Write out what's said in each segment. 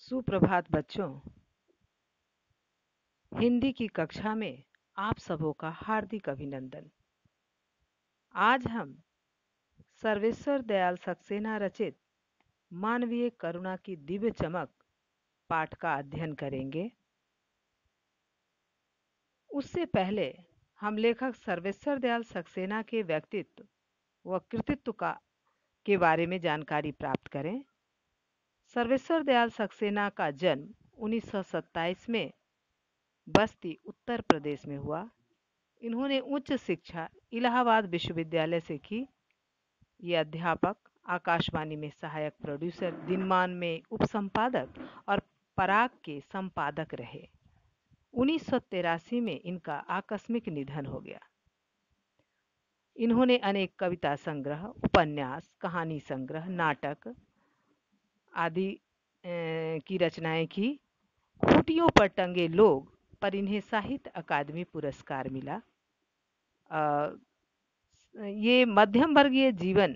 सुप्रभात बच्चों। हिंदी की कक्षा में आप सबों का हार्दिक अभिनंदन। आज हम सर्वेश्वर दयाल सक्सेना रचित मानवीय करुणा की दिव्य चमक पाठ का अध्ययन करेंगे। उससे पहले हम लेखक सर्वेश्वर दयाल सक्सेना के व्यक्तित्व व कृतित्व के बारे में जानकारी प्राप्त करें। सर्वेश्वर दयाल सक्सेना का जन्म 1927 में बस्ती उत्तर प्रदेश में हुआ। इन्होंने उच्च शिक्षा इलाहाबाद विश्वविद्यालय से की। ये अध्यापक, आकाशवाणी में सहायक प्रोड्यूसर, दिनमान में उपसंपादक और पराग के संपादक रहे। 1983 में इनका आकस्मिक निधन हो गया। इन्होंने अनेक कविता संग्रह, उपन्यास, कहानी संग्रह, नाटक आदि की रचनाएं की। खूंटियों पर टंगे लोग पर इन्हें साहित्य अकादमी पुरस्कार मिला। ये मध्यम वर्गीय जीवन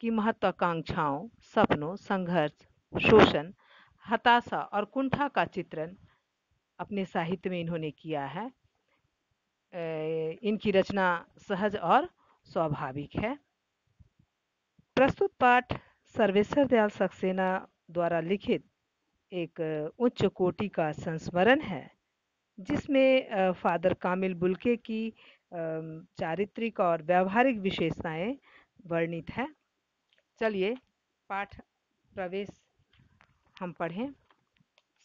की महत्वाकांक्षाओं, सपनों, संघर्ष, शोषण, हताशा और कुंठा का चित्रण अपने साहित्य में इन्होंने किया है। इनकी रचना सहज और स्वाभाविक है। प्रस्तुत पाठ सर्वेश्वर दयाल सक्सेना द्वारा लिखित एक उच्च कोटि का संस्मरण है, जिसमें फादर कामिल बुल्के की चारित्रिक और व्यावहारिक विशेषताएं वर्णित है। चलिए पाठ प्रवेश हम पढ़ें।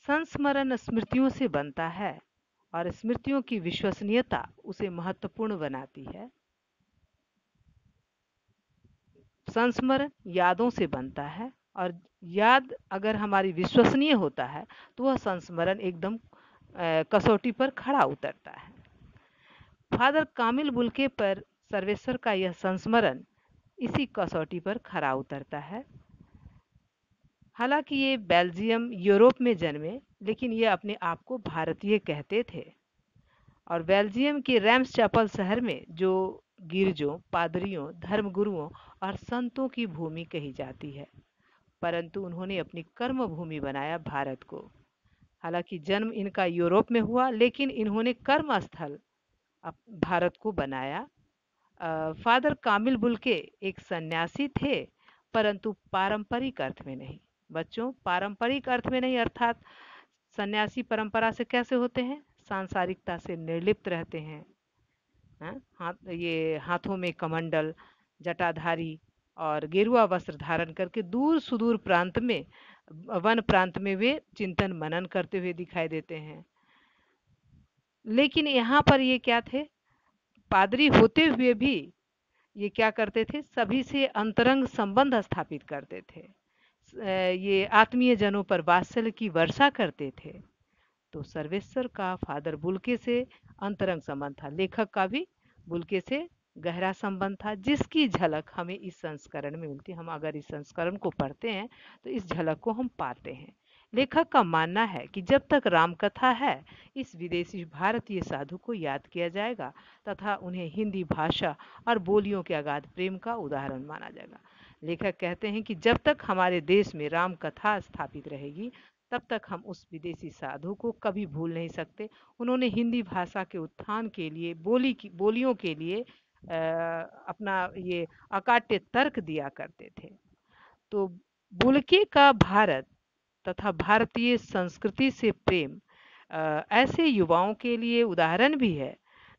संस्मरण स्मृतियों से बनता है और स्मृतियों की विश्वसनीयता उसे महत्वपूर्ण बनाती है। संस्मरण यादों से बनता है और याद अगर हमारी विश्वसनीय होता है तो वह संस्मरण एकदम कसौटी पर खड़ा उतरता है। फादर कामिल बुल्के पर सर्वेश्वर का यह संस्मरण इसी कसौटी पर खरा उतरता है। हालांकि ये बेल्जियम यूरोप में जन्मे, लेकिन ये अपने आप को भारतीय कहते थे और बेल्जियम के रैम्स चैपल शहर में, जो गिरजों, पादरियों, धर्मगुरुओं और संतों की भूमि कही जाती है, परंतु उन्होंने अपनी कर्म भूमि बनाया भारत को। हालांकि जन्म इनका यूरोप में हुआ, लेकिन इन्होंने कर्म स्थल भारत को बनाया। फादर कामिल बुल्के एक सन्यासी थे, परंतु पारंपरिक अर्थ में नहीं। बच्चों, पारंपरिक अर्थ में नहीं अर्थात सन्यासी परंपरा से कैसे होते हैं? सांसारिकता से निर्लिप्त रहते हैं। ये हाथों में कमंडल, जटाधारी और गेरुआ वस्त्र धारण करके दूर सुदूर प्रांत में, वन प्रांत में वे चिंतन मनन करते हुए दिखाई देते हैं। लेकिन यहाँ पर ये क्या थे? पादरी होते हुए भी ये क्या करते थे? सभी से अंतरंग संबंध स्थापित करते थे। ये आत्मीय जनों पर वात्सल्य की वर्षा करते थे। तो सर्वेश्वर का फादर बुल्के से अंतरंग संबंध था। लेखक का भी बुल्के से गहरा संबंध था, जिसकी झलक हमें इस संस्करण में मिलती है। हम अगर इस संस्करण को पढ़ते हैं तो इस झलक को हम पाते हैं। लेखक का मानना है कि जब तक रामकथा है, इस विदेशी भारतीय साधु को याद किया जाएगा तथा उन्हें हिंदी भाषा और बोलियों के अगाध प्रेम का उदाहरण माना जाएगा। लेखक कहते हैं कि जब तक हमारे देश में राम कथा स्थापित रहेगी, तब तक हम उस विदेशी साधु को कभी भूल नहीं सकते। उन्होंने हिंदी भाषा के उत्थान के लिए, बोलियों के लिए अपना ये अकाट्य तर्क दिया करते थे। तो बुल्के का भारत तथा भारतीय संस्कृति से प्रेम ऐसे युवाओं के लिए उदाहरण भी है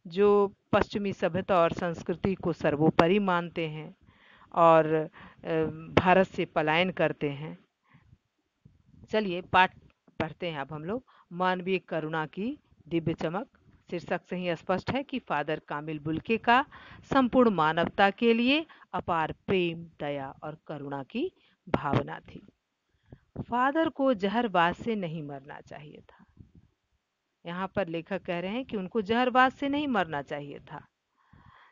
जो पश्चिमी सभ्यता और संस्कृति को सर्वोपरि मानते हैं और भारत से पलायन करते हैं। चलिए पाठ पढ़ते हैं अब हम लोग। मानवीय करुणा की दिव्य चमक। शीर्षक से ही स्पष्ट है कि फादर कामिल बुल्के का संपूर्ण मानवता के लिए अपार प्रेम, दया और करुणा की भावना थी। फादर को जहरबाज से नहीं मरना चाहिए था। यहाँ पर लेखक कह रहे हैं कि उनको जहरबाज से नहीं मरना चाहिए था,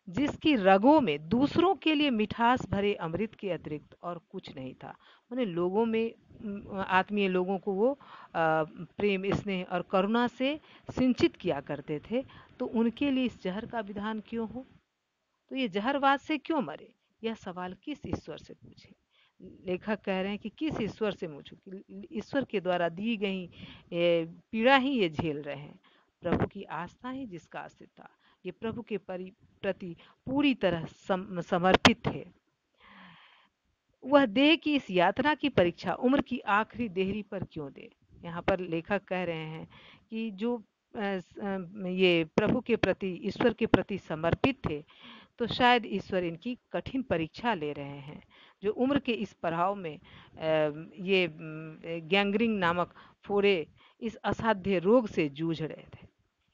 जिसकी रगों में दूसरों के लिए मिठास भरे अमृत के अतिरिक्त और कुछ नहीं था। उन्हें लोगों में, आत्मीय लोगों को वो प्रेम, स्नेह और करुणा से सिंचित किया करते थे। तो उनके लिए इस जहर का विधान क्यों हो? तो ये जहरबाज से क्यों मरे? यह सवाल किस ईश्वर से पूछे? लेखक कह रहे हैं कि किस ईश्वर से मुझे, ईश्वर के द्वारा दी गई पीड़ा ही ये झेल रहे हैं। प्रभु की आस्था ही जिसका अस्तित्व था, ये प्रभु के प्रति पूरी तरह समर्पित थे। वह देह की इस यातना की परीक्षा उम्र की आखिरी देहरी पर क्यों दे। यहाँ पर लेखक कह रहे हैं कि जो ये प्रभु के प्रति, ईश्वर के प्रति समर्पित थे, तो शायद ईश्वर इनकी कठिन परीक्षा ले रहे हैं। जो उम्र के इस पड़ाव में ये गैंग्रीन नामक फोड़े इस असाध्य रोग से जूझ रहे थे।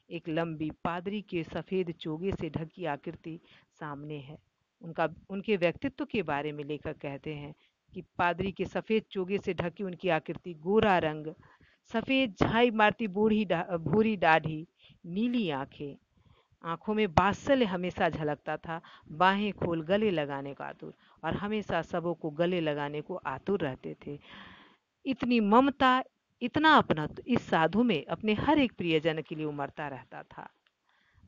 एक लंबी पादरी के सफ़ेद चोगे से ढकी आकृति सामने है। उनके व्यक्तित्व के बारे में लेखक कहते हैं कि पादरी के सफ़ेद चोगे से ढकी उनकी आकृति, गोरा रंग, सफ़ेद झाई मारती भूरी दाढ़ी, नीली आंखें, आंखों में वात्सल्य हमेशा झलकता था, बाहें खोल गले लगाने को आतुर, और हमेशा सबों को गले लगाने को आतुर रहते थे। इतनी ममता, इतना अपना इस साधु में अपने हर एक प्रियजन के लिए उमड़ता रहता था।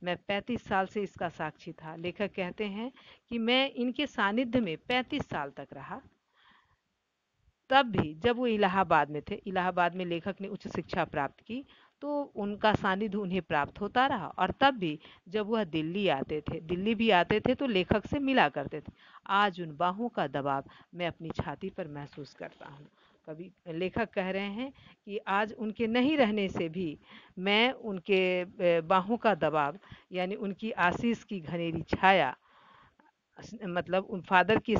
मैं 35 साल से इसका साक्षी था। लेखक कहते हैं कि मैं इनके सानिध्य में 35 साल तक रहा। तब भी जब वो इलाहाबाद में थे, इलाहाबाद में लेखक ने उच्च शिक्षा प्राप्त की, तो उनका सानिध्य उन्हें प्राप्त होता रहा। और तब भी जब वह दिल्ली भी आते थे तो लेखक से मिला करते थे। आज उन बाहों का दबाव मैं अपनी छाती पर महसूस करता हूँ। कभी लेखक कह रहे हैं कि आज उनके नहीं रहने से भी मैं उनके बाहों का दबाव, यानी उनकी आशीष की घनेरी छाया, मतलब उन फादर की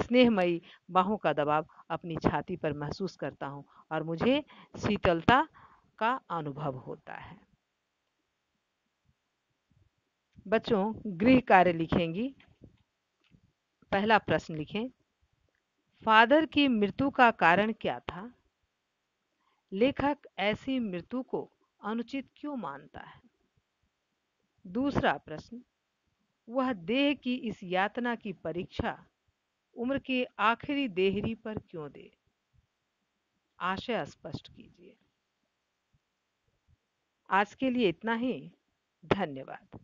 स्नेहमयी बाहों का दबाव अपनी छाती पर महसूस करता हूँ, और मुझे शीतलता का अनुभव होता है। बच्चों, गृह कार्य लिखेंगी। पहला प्रश्न लिखें, फादर की मृत्यु का कारण क्या था? लेखक ऐसी मृत्यु को अनुचित क्यों मानता है? दूसरा प्रश्न, वह देह की इस यातना की परीक्षा उम्र के आखिरी देहरी पर क्यों दे? आशय स्पष्ट कीजिए। आज के लिए इतना ही। धन्यवाद।